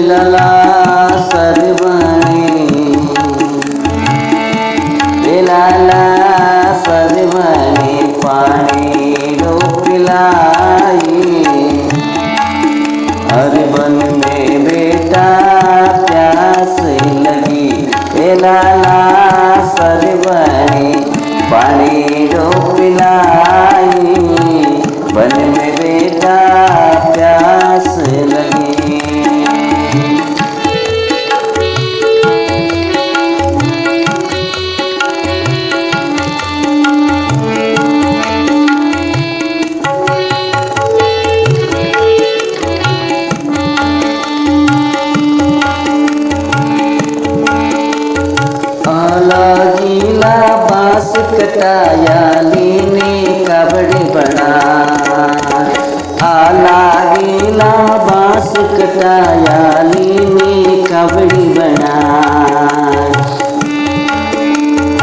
लाला सरवणे लाला सरवणे पानी डोपिलाई हर बन में बेटा प्यास लगी लाला सरवणे पानी डोपिलाई बन में बेटा प्यास लगी। गीला बांस कटाया लीने कबड़ी बना आला गीला बांस कटाया लीने कबड़ी बना।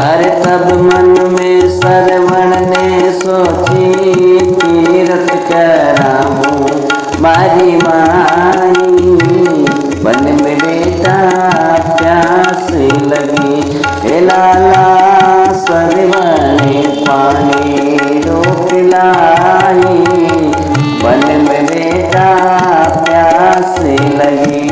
अरे तब मन में सरवण ने सोची तीरथ कराऊं मारी माई बन में बेटा प्यास लगी लाला सरवणे पानी डोपिलाई बन में बेटा प्यास लगी।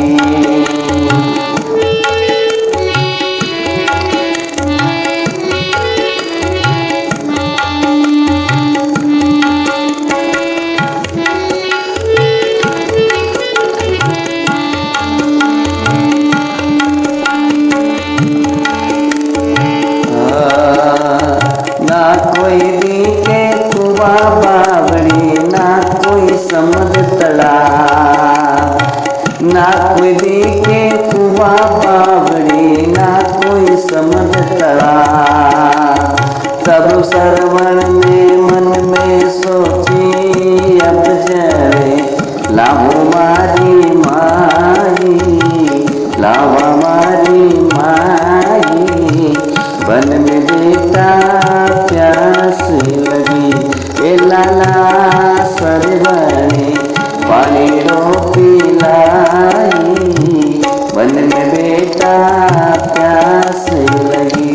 ना कोई दिखे कुआ बावड़ी ना कोई समझ तड़ा ना कोई दिखे कुआ बावड़ी ना कोई समझ तड़ा। तब सरवण ने मन में सोची अब जरे लाओ मारी माई लावा मारी माई बन में बेटा प्यास लगी लाला सरवणे पानी डोपिलाई बन में बेटा प्यास लगी।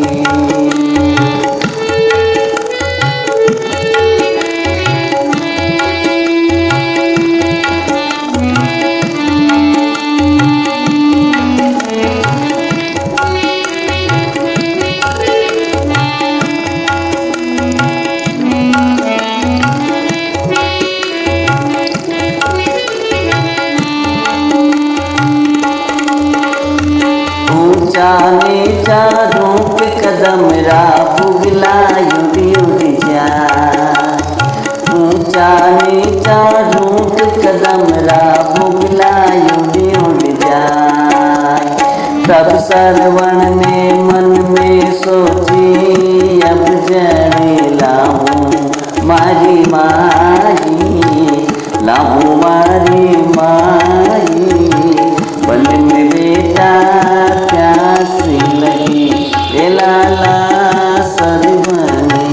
ऊंचा नीचा रूप कदम रा बुगला युड़ी उड़ी जा ऊंचा नीचा रूप कदम रा बुगला युड़ी उड़ी जा। तब सरवण ने मन में सोची अब जने लाऊं मारी माई लाऊं मारी माई बन में बेटा प्यास लगी लाला सरवणे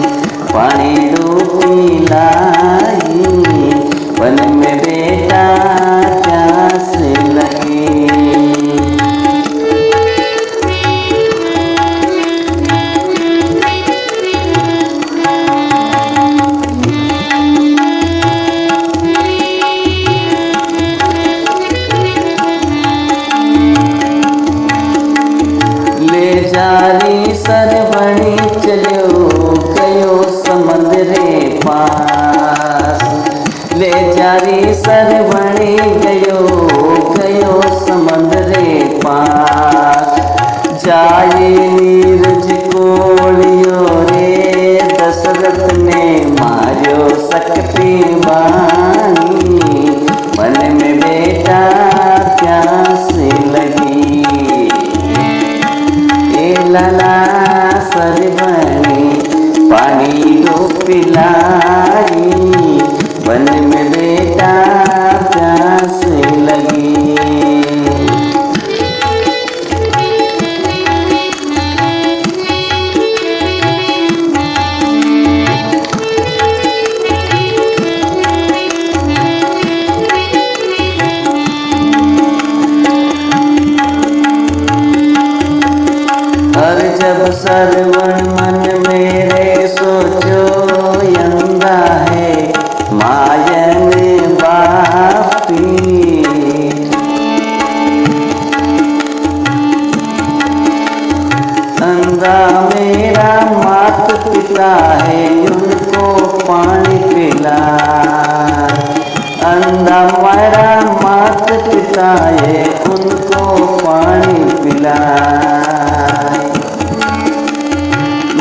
पानी डोपिलाई बन में बेटा प्यास लगी। ले जारी सरवणी चलो गयो समुद्रे पास ले जारी सरवणी गयो समुद्रे पास। जाए नीरज कोलियो रे दशरथ ने मार्यो सकती बानी मन में बेटा प्यास लगी लाला सरवणे पानी डोपिलाई बन में बेटा प्यास लगी। अंधा मारा मात पिताए उनको पानी पिलाए।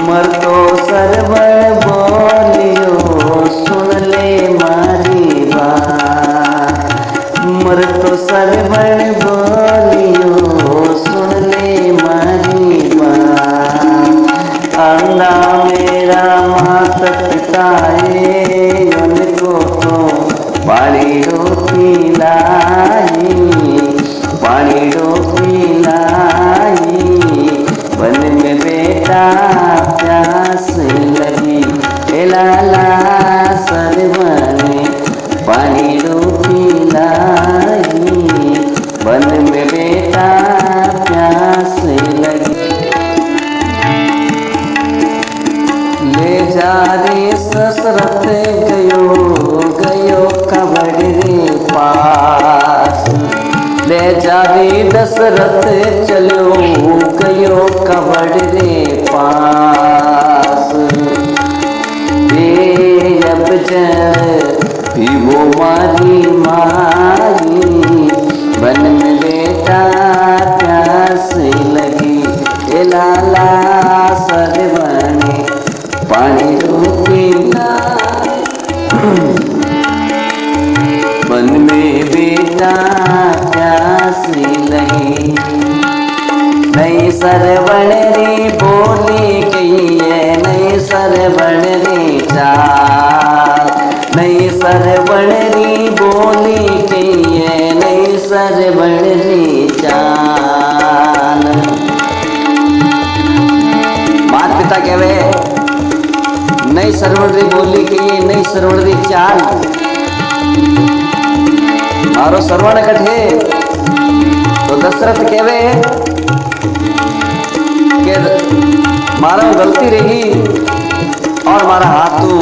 मर तो सरवण बोलियो सुन ले मारी बात। मर तो सरवण बोलियो सुन ले मारी बात। अंधा मेरा मात पिताए उनको तो पानी पिलाई, पानी पिलाई। वन में बेटा प्यास लगी, ए लाला सरवने पानी पिलाई। वन में बेटा प्यास लगी। ले जा रे ससरत गयो कबड़ रे पास। ले जा रे दशरथ चलो गयो कबड़ रे पास। अब भी वो मारी माई, वन में बेटा प्यास लगी, ए लाला सरवने पानी पिलाई। वन में बेटा प्यास लगी। नई सरवण रे बोली गई है, नई सरवण रे चाल। नई सरवण रे बोली गई है, नई सरवण रे चाल। मात पिता कहवे नई सरवण री बोली के ये नई सरवण री चाल। मारो सरवण कठे तो दशरथ कहवे के मारो गलती रही और मारा हाथों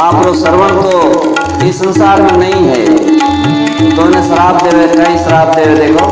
आपरो सरवण तो इस संसार में नहीं है। तो उन्हें श्राप देवे, कई श्राप देवे। देखो